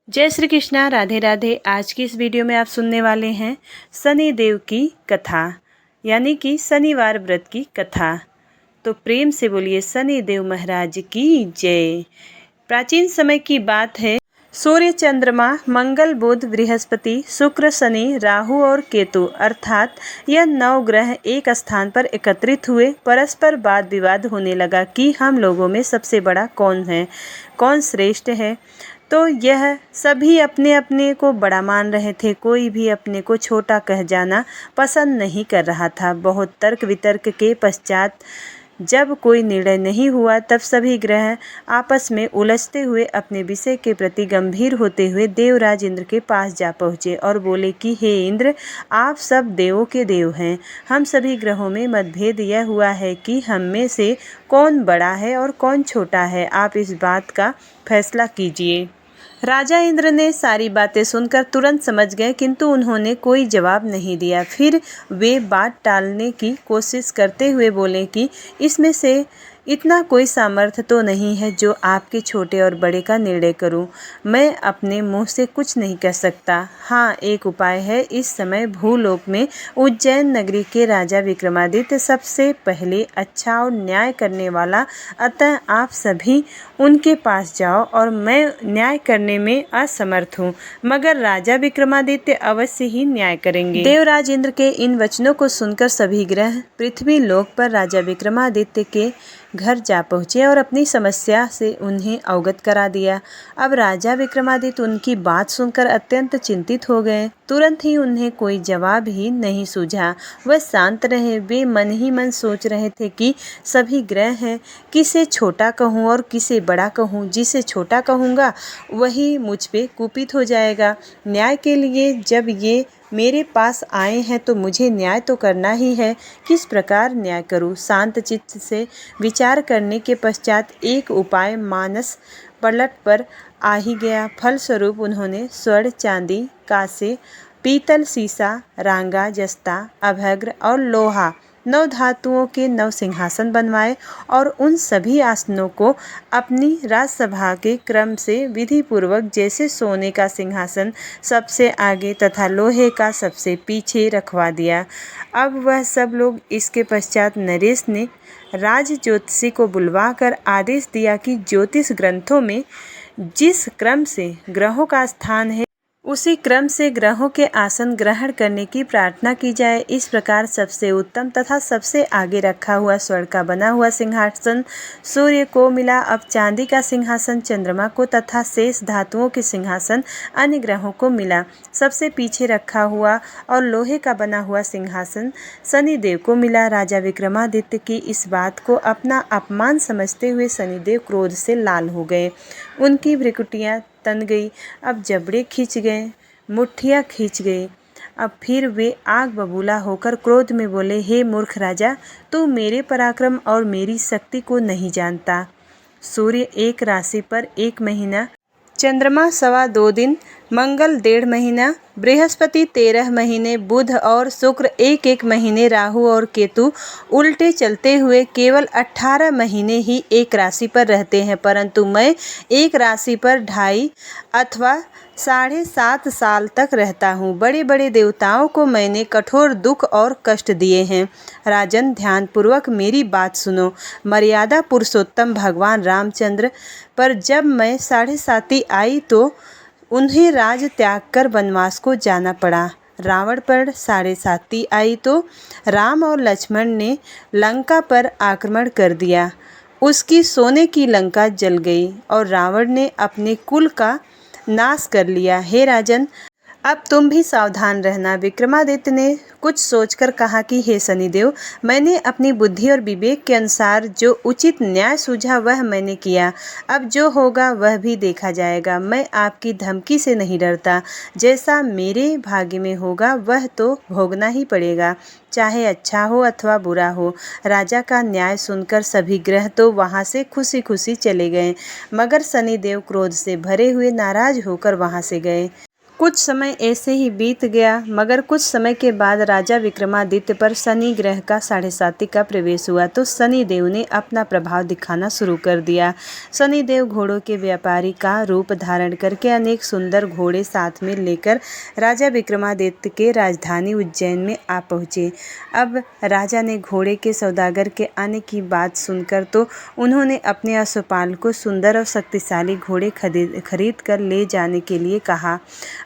जय श्री कृष्णा, राधे राधे। आज की इस वीडियो में आप सुनने वाले हैं शनि देव की कथा, यानी कि शनिवार व्रत की कथा। तो प्रेम से बोलिए शनि देव महाराज की जय। प्राचीन समय की बात है। सूर्य, चंद्रमा, मंगल, बुध, बृहस्पति, शुक्र, शनि, राहु और केतु अर्थात यह 9 ग्रह एक स्थान पर एकत्रित हुए। परस्पर वाद विवाद होने लगा कि हम लोगों में सबसे बड़ा कौन है, कौन श्रेष्ठ है। तो यह सभी अपने अपने को बड़ा मान रहे थे, कोई भी अपने को छोटा कह जाना पसंद नहीं कर रहा था। बहुत तर्क वितर्क के पश्चात जब कोई निर्णय नहीं हुआ, तब सभी ग्रह आपस में उलझते हुए अपने विषय के प्रति गंभीर होते हुए देवराज इंद्र के पास जा पहुँचे और बोले कि हे इंद्र, आप सब देवों के देव हैं। हम सभी ग्रहों में मतभेद यह हुआ है कि हम में से कौन बड़ा है और कौन छोटा है। आप इस बात का फैसला कीजिए। राजा इंद्र ने सारी बातें सुनकर तुरंत समझ गए, किंतु उन्होंने कोई जवाब नहीं दिया। फिर वे बात टालने की कोशिश करते हुए बोले कि इसमें से इतना कोई सामर्थ्य तो नहीं है जो आपके छोटे और बड़े का निर्णय करूं। मैं अपने मुंह से कुछ नहीं कह सकता। हाँ, एक उपाय है। इस समय भूलोक में उज्जैन नगरी के राजा विक्रमादित्य सबसे पहले अच्छा और न्याय करने वाला, अतः आप सभी उनके पास जाओ। और मैं न्याय करने में असमर्थ हूँ, मगर राजा विक्रमादित्य अवश्य ही न्याय करेंगे। देवराज इंद्र के इन वचनों को सुनकर सभी ग्रह पृथ्वी लोक पर राजा विक्रमादित्य के घर जा पहुँचे और अपनी समस्या से उन्हें अवगत करा दिया। अब राजा विक्रमादित्य उनकी बात सुनकर अत्यंत चिंतित हो गए। तुरंत ही उन्हें कोई जवाब ही नहीं सूझा। वह शांत रहे। वे मन ही मन सोच रहे थे कि सभी ग्रह हैं, किसे छोटा कहूँ और किसे बड़ा कहूँ। जिसे छोटा कहूँगा वही मुझ पे कुपित हो जाएगा। न्याय के लिए जब ये मेरे पास आए हैं तो मुझे न्याय तो करना ही है। किस प्रकार न्याय करूं? शांत चित्त से विचार करने के पश्चात एक उपाय मानस पलट पर आ ही गया। फलस्वरूप उन्होंने स्वर्ण, चांदी, कांसे, पीतल, सीसा, रांगा, जस्ता, अभ्रक और लोहा 9 धातुओं के 9 सिंहासन बनवाए और उन सभी आसनों को अपनी राजसभा के क्रम से विधि पूर्वक, जैसे सोने का सिंहासन सबसे आगे तथा लोहे का सबसे पीछे रखवा दिया। अब वह सब लोग। इसके पश्चात नरेश ने राज ज्योतिषी को बुलवाकर आदेश दिया कि ज्योतिष ग्रंथों में जिस क्रम से ग्रहों का स्थान है, उसी क्रम से ग्रहों के आसन ग्रहण करने की प्रार्थना की जाए। इस प्रकार सबसे उत्तम तथा सबसे आगे रखा हुआ स्वर्ण का बना हुआ सिंहासन सूर्य को मिला। अब चांदी का सिंहासन चंद्रमा को तथा शेष धातुओं के सिंहासन अन्य ग्रहों को मिला। सबसे पीछे रखा हुआ और लोहे का बना हुआ सिंहासन शनिदेव को मिला। राजा विक्रमादित्य की इस बात को अपना अपमान समझते हुए शनिदेव क्रोध से लाल हो गए। उनकी भ्रुकुटियाँ तन गई। अब जबड़े खींच गए, मुट्ठियाँ खींच गई। अब फिर वे आग बबूला होकर क्रोध में बोले, हे मूर्ख राजा, तू मेरे पराक्रम और मेरी शक्ति को नहीं जानता। सूर्य एक राशि पर 1 महीना, चंद्रमा 2.25 दिन, मंगल 1.5 महीना, बृहस्पति 13 महीने, बुध और शुक्र 1-1 महीने, राहु और केतु उल्टे चलते हुए केवल 18 महीने ही एक राशि पर रहते हैं। परंतु मैं एक राशि पर 2.5 अथवा 7.5 साल तक रहता हूँ। बड़े बड़े देवताओं को मैंने कठोर दुख और कष्ट दिए हैं। राजन, ध्यानपूर्वक मेरी बात सुनो। मर्यादा पुरुषोत्तम भगवान रामचंद्र पर जब मैं 7.5 आई तो उन्हें राज त्याग कर वनवास को जाना पड़ा। रावण पर 7.5 आई तो राम और लक्ष्मण ने लंका पर आक्रमण कर दिया। उसकी सोने की लंका जल गई और रावण ने अपने कुल का नाश कर लिया। हे राजन, अब तुम भी सावधान रहना। विक्रमादित्य ने कुछ सोचकर कहा कि हे शनिदेव, मैंने अपनी बुद्धि और विवेक के अनुसार जो उचित न्याय सूझा वह मैंने किया। अब जो होगा वह भी देखा जाएगा। मैं आपकी धमकी से नहीं डरता। जैसा मेरे भाग्य में होगा वह तो भोगना ही पड़ेगा, चाहे अच्छा हो अथवा बुरा हो। राजा का न्याय सुनकर सभी ग्रह तो वहाँ से खुशी खुशी चले गए, मगर शनिदेव क्रोध से भरे हुए नाराज होकर वहाँ से गए। कुछ समय ऐसे ही बीत गया, मगर कुछ समय के बाद राजा विक्रमादित्य पर शनि ग्रह का 7.5 का प्रवेश हुआ तो शनि देव ने अपना प्रभाव दिखाना शुरू कर दिया। शनि देव घोड़ों के व्यापारी का रूप धारण करके अनेक सुंदर घोड़े साथ में लेकर राजा विक्रमादित्य के राजधानी उज्जैन में आ पहुँचे। अब राजा ने घोड़े के सौदागर के आने की बात सुनकर तो उन्होंने अपने अश्वपाल को सुंदर और शक्तिशाली घोड़े खरीद कर ले जाने के लिए कहा।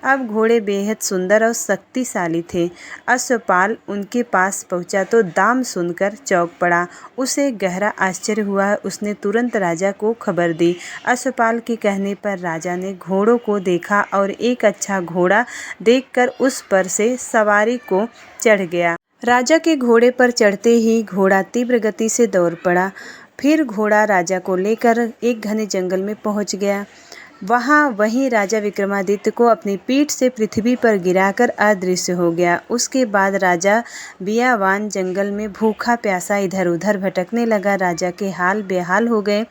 अब घोड़े बेहद सुंदर और शक्तिशाली थे। अश्वपाल उनके पास पहुंचा तो दाम सुनकर चौंक पड़ा। उसे गहरा आश्चर्य हुआ। उसने तुरंत राजा को खबर दी। अश्वपाल के कहने पर राजा ने घोड़ों को देखा और एक अच्छा घोड़ा देखकर उस पर से सवारी को चढ़ गया। राजा के घोड़े पर चढ़ते ही घोड़ा तीव्र गति से दौड़ पड़ा। फिर घोड़ा राजा को लेकर एक घने जंगल में पहुंच गया। वहीं राजा विक्रमादित्य को अपनी पीठ से पृथ्वी पर गिराकर अदृश्य हो गया। उसके बाद राजा बियावान जंगल में भूखा प्यासा इधर उधर भटकने लगा। राजा के हाल बेहाल हो गए।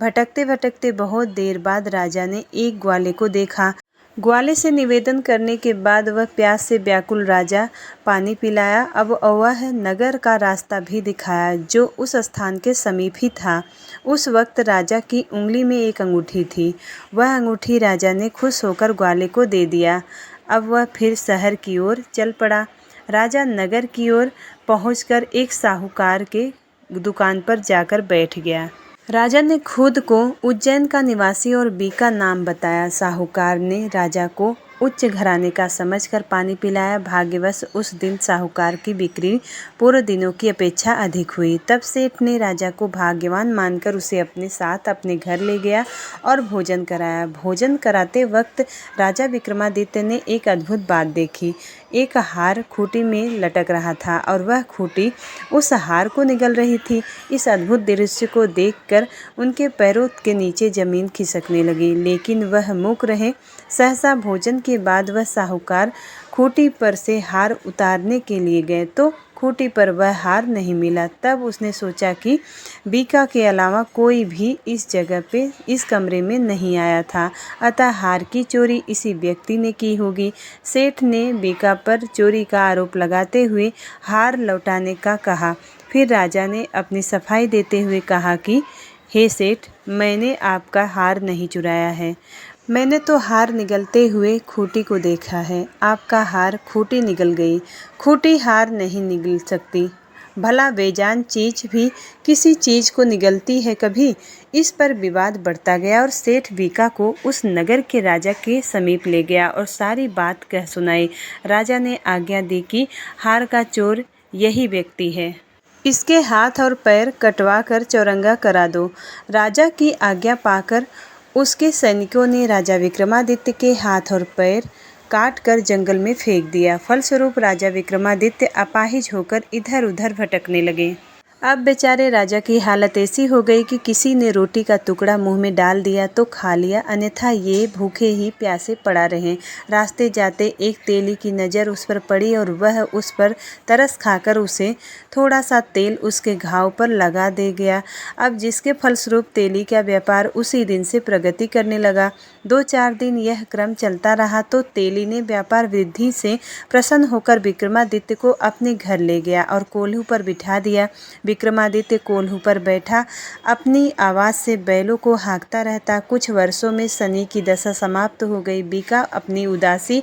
भटकते भटकते बहुत देर बाद राजा ने एक ग्वाले को देखा। ग्वाले से निवेदन करने के बाद वह प्यास से व्याकुल राजा पानी पिलाया। अब वह नगर का रास्ता भी दिखाया जो उस स्थान के समीप ही था। उस वक्त राजा की उंगली में एक अंगूठी थी। वह अंगूठी राजा ने खुश होकर ग्वाले को दे दिया। अब वह फिर शहर की ओर चल पड़ा। राजा नगर की ओर पहुंचकर एक साहूकार के दुकान पर जाकर बैठ गया। राजा ने खुद को उज्जैन का निवासी और बीका नाम बताया। साहूकार ने राजा को उच्च घराने का समझकर पानी पिलाया। भाग्यवश उस दिन साहूकार की बिक्री पूर्व दिनों की अपेक्षा अधिक हुई। तब सेठ ने राजा को भाग्यवान मानकर उसे अपने साथ अपने घर ले गया और भोजन कराया। भोजन कराते वक्त राजा विक्रमादित्य ने एक अद्भुत बात देखी। एक हार खूंटी में लटक रहा था और वह खूंटी उस हार को निगल रही थी। इस अद्भुत दृश्य को देखकर उनके पैरों के नीचे जमीन खिसकने लगी, लेकिन वह मूक रहे। सहसा भोजन के बाद वह साहूकार खूंटी पर से हार उतारने के लिए गए तो खूंटी पर वह हार नहीं मिला। तब उसने सोचा कि बीका के अलावा कोई भी इस जगह पे इस कमरे में नहीं आया था, अतः हार की चोरी इसी व्यक्ति ने की होगी। सेठ ने बीका पर चोरी का आरोप लगाते हुए हार लौटाने का कहा। फिर राजा ने अपनी सफाई देते हुए कहा कि हे सेठ, मैंने आपका हार नहीं चुराया है। मैंने तो हार निगलते हुए खूंटी को देखा है। आपका हार खूंटी निगल गई, खूंटी हार नहीं निगल सकती। भला बेजान चीज़ भी किसी चीज़ को निगलती है कभी? इस पर विवाद बढ़ता गया और सेठ बीका को उस नगर के राजा के समीप ले गया और सारी बात कह सुनाई। राजा ने आज्ञा दी कि हार का चोर यही व्यक्ति है। इसके हाथ और पैर कटवा कर चौरंगा करा दो। राजा की आज्ञा पाकर उसके सैनिकों ने राजा विक्रमादित्य के हाथ और पैर काट कर जंगल में फेंक दिया। फलस्वरूप राजा विक्रमादित्य अपाहिज होकर इधर उधर भटकने लगे। अब बेचारे राजा की हालत ऐसी हो गई कि किसी ने रोटी का टुकड़ा मुंह में डाल दिया तो खा लिया, अन्यथा ये भूखे ही प्यासे पड़ा रहे। रास्ते जाते एक तेली की नज़र उस पर पड़ी और वह उस पर तरस खाकर उसे थोड़ा सा तेल उसके घाव पर लगा दे गया। अब जिसके फलस्वरूप तेली का व्यापार उसी दिन से प्रगति करने लगा। 2-4 दिन यह क्रम चलता रहा तो तेली ने व्यापार वृद्धि से प्रसन्न होकर विक्रमादित्य को अपने घर ले गया और कोल्हू पर बिठा दिया। विक्रमादित्य कोल्हू पर बैठा अपनी आवाज़ से बैलों को हाँकता रहता। कुछ वर्षों में शनि की दशा समाप्त हो गई। बीका अपनी उदासी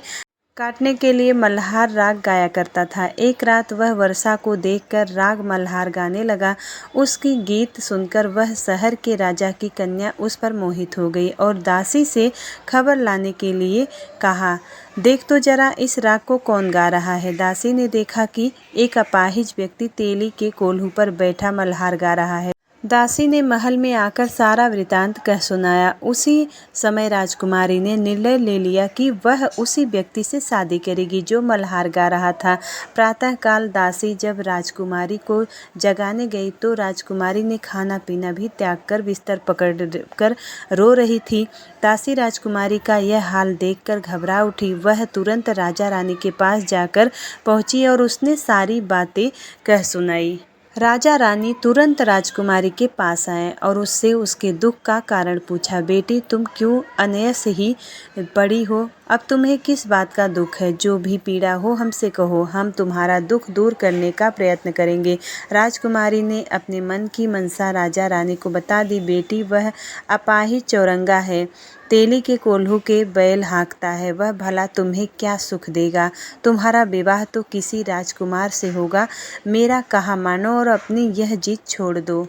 काटने के लिए मल्हार राग गाया करता था। एक रात वह वर्षा को देखकर राग मल्हार गाने लगा। उसकी गीत सुनकर वह शहर के राजा की कन्या उस पर मोहित हो गई और दासी से खबर लाने के लिए कहा, देख तो जरा इस राग को कौन गा रहा है। दासी ने देखा कि एक अपाहिज व्यक्ति तेली के कोल्हू पर बैठा मल्हार गा रहा है। दासी ने महल में आकर सारा वृतांत कह सुनाया। उसी समय राजकुमारी ने निर्णय ले लिया कि वह उसी व्यक्ति से शादी करेगी जो मल्हार गा रहा था। प्रातःकाल दासी जब राजकुमारी को जगाने गई तो राजकुमारी ने खाना पीना भी त्याग कर बिस्तर पकड़ कर रो रही थी। दासी राजकुमारी का यह हाल देखकर घबरा उठी। वह तुरंत राजा रानी के पास जाकर पहुंची और उसने सारी बातें कह सुनाई। राजा रानी तुरंत राजकुमारी के पास आए और उससे उसके दुख का कारण पूछा। बेटी, तुम क्यों अनयस ही पड़ी हो? अब तुम्हें किस बात का दुख है? जो भी पीड़ा हो हमसे कहो, हम तुम्हारा दुख दूर करने का प्रयत्न करेंगे। राजकुमारी ने अपने मन की मनसा राजा रानी को बता दी। बेटी, वह अपाहिज चौरंगा है, तेली के कोल्हू के बैल हाँकता है। वह भला तुम्हें क्या सुख देगा? तुम्हारा विवाह तो किसी राजकुमार से होगा। मेरा कहा मानो और अपनी यह जिद छोड़ दो।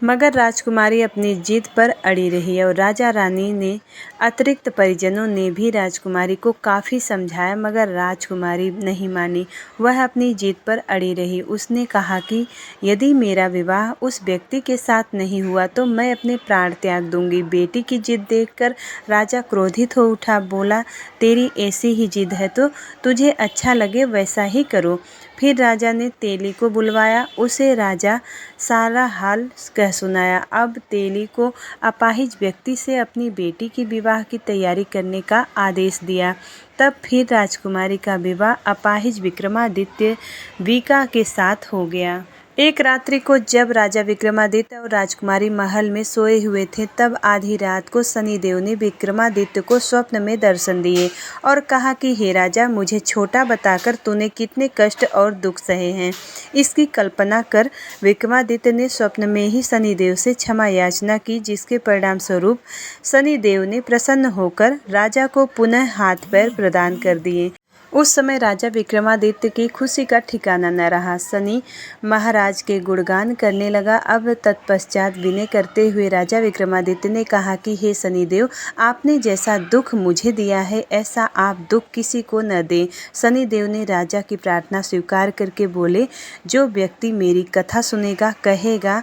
मगर राजकुमारी अपनी जिद पर अड़ी रही और राजा रानी ने अतिरिक्त परिजनों ने भी राजकुमारी को काफ़ी समझाया, मगर राजकुमारी नहीं मानी। वह अपनी जिद पर अड़ी रही। उसने कहा कि यदि मेरा विवाह उस व्यक्ति के साथ नहीं हुआ तो मैं अपने प्राण त्याग दूंगी। बेटी की जिद देखकर राजा क्रोधित हो उठा। बोला, तेरी ऐसी ही जिद है तो तुझे अच्छा लगे वैसा ही करो। फिर राजा ने तेली को बुलवाया। उसे राजा सारा हाल कह सुनाया। अब तेली को अपाहिज व्यक्ति से अपनी बेटी की विवाह की तैयारी करने का आदेश दिया। तब फिर राजकुमारी का विवाह अपाहिज विक्रमादित्य वीका के साथ हो गया। एक रात्रि को जब राजा विक्रमादित्य और राजकुमारी महल में सोए हुए थे, तब आधी रात को शनिदेव ने विक्रमादित्य को स्वप्न में दर्शन दिए और कहा कि हे राजा, मुझे छोटा बताकर तूने कितने कष्ट और दुख सहे हैं, इसकी कल्पना कर। विक्रमादित्य ने स्वप्न में ही शनिदेव से क्षमा याचना की, जिसके परिणाम स्वरूप शनिदेव ने प्रसन्न होकर राजा को पुनः हाथ पैर प्रदान कर दिए। उस समय राजा विक्रमादित्य की खुशी का ठिकाना न रहा। शनि महाराज के गुणगान करने लगा। अब तत्पश्चात विनय करते हुए राजा विक्रमादित्य ने कहा कि हे शनिदेव, आपने जैसा दुख मुझे दिया है ऐसा आप दुख किसी को न दें। शनिदेव ने राजा की प्रार्थना स्वीकार करके बोले, जो व्यक्ति मेरी कथा सुनेगा, कहेगा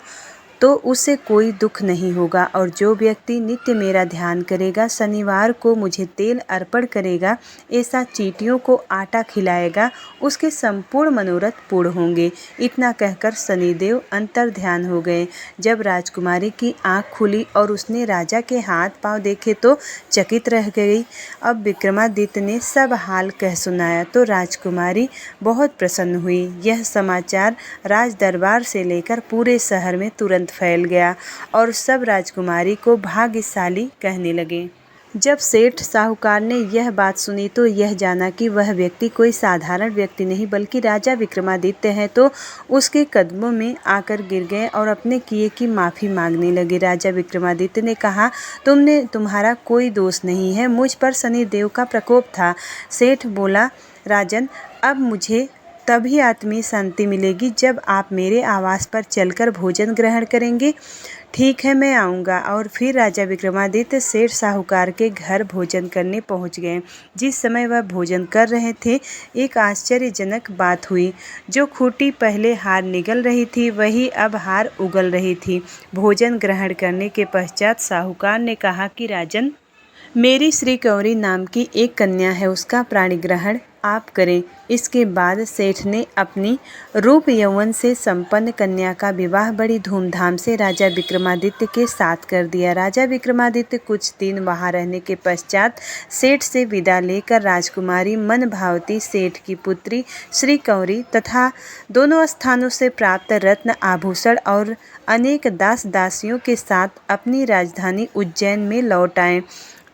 तो उसे कोई दुख नहीं होगा, और जो व्यक्ति नित्य मेरा ध्यान करेगा, शनिवार को मुझे तेल अर्पण करेगा, ऐसा चींटियों को आटा खिलाएगा, उसके संपूर्ण मनोरथ पूर्ण होंगे। इतना कहकर शनिदेव अंतर ध्यान हो गए। जब राजकुमारी की आंख खुली और उसने राजा के हाथ पांव देखे तो चकित रह गई। अब विक्रमादित्य ने सब हाल कह सुनाया तो राजकुमारी बहुत प्रसन्न हुई। यह समाचार राज दरबार से लेकर पूरे शहर में तुरंत फैल गया और सब राजकुमारी को भाग्यशाली कहने लगे। जब सेठ साहूकार ने यह बात सुनी तो यह जाना कि वह व्यक्ति कोई साधारण व्यक्ति नहीं बल्कि राजा विक्रमादित्य है, तो उसके कदमों में आकर गिर गए और अपने किए की माफ़ी मांगने लगे। राजा विक्रमादित्य ने कहा, तुम्हारा कोई दोष नहीं है, मुझ पर शनिदेव का प्रकोप था। सेठ बोला, राजन, अब मुझे तभी आत्मीय शांति मिलेगी जब आप मेरे आवास पर चलकर भोजन ग्रहण करेंगे। ठीक है, मैं आऊँगा। और फिर राजा विक्रमादित्य सेठ साहूकार के घर भोजन करने पहुँच गए। जिस समय वह भोजन कर रहे थे, एक आश्चर्यजनक बात हुई। जो खूंटी पहले हार निगल रही थी, वही अब हार उगल रही थी। भोजन ग्रहण करने के पश्चात साहूकार ने कहा कि राजन, मेरी श्री कंवरी नाम की एक कन्या है, उसका प्राणी ग्रहण आप करें। इसके बाद सेठ ने अपनी रूप यौवन से संपन्न कन्या का विवाह बड़ी धूमधाम से राजा विक्रमादित्य के साथ कर दिया। राजा विक्रमादित्य कुछ दिन वहां रहने के पश्चात सेठ से विदा लेकर राजकुमारी मन भावती सेठ की पुत्री श्री कंवरी तथा दोनों स्थानों से प्राप्त रत्न आभूषण और अनेक दास दासियों के साथ अपनी राजधानी उज्जैन में लौट आए।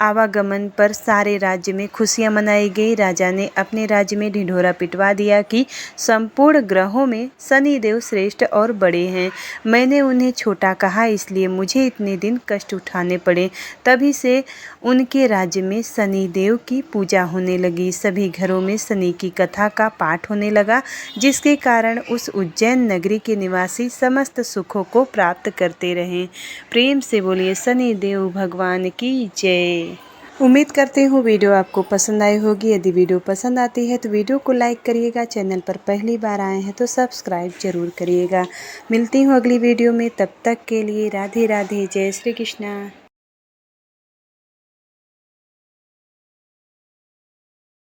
आवागमन पर सारे राज्य में खुशियां मनाई गई। राजा ने अपने राज्य में ढिढोरा पिटवा दिया कि संपूर्ण ग्रहों में शनिदेव श्रेष्ठ और बड़े हैं। मैंने उन्हें छोटा कहा, इसलिए मुझे इतने दिन कष्ट उठाने पड़े। तभी से उनके राज्य में शनिदेव की पूजा होने लगी। सभी घरों में शनि की कथा का पाठ होने लगा, जिसके कारण उस उज्जैन नगरी के निवासी समस्त सुखों को प्राप्त करते रहे। प्रेम से बोलिए शनिदेव भगवान की जय। उम्मीद करती हूँ वीडियो आपको पसंद आई होगी। यदि वीडियो पसंद आती है तो वीडियो को लाइक करिएगा। चैनल पर पहली बार आए हैं तो सब्सक्राइब जरूर करिएगा। मिलती हूँ अगली वीडियो में, तब तक के लिए राधे राधे, जय श्री कृष्णा।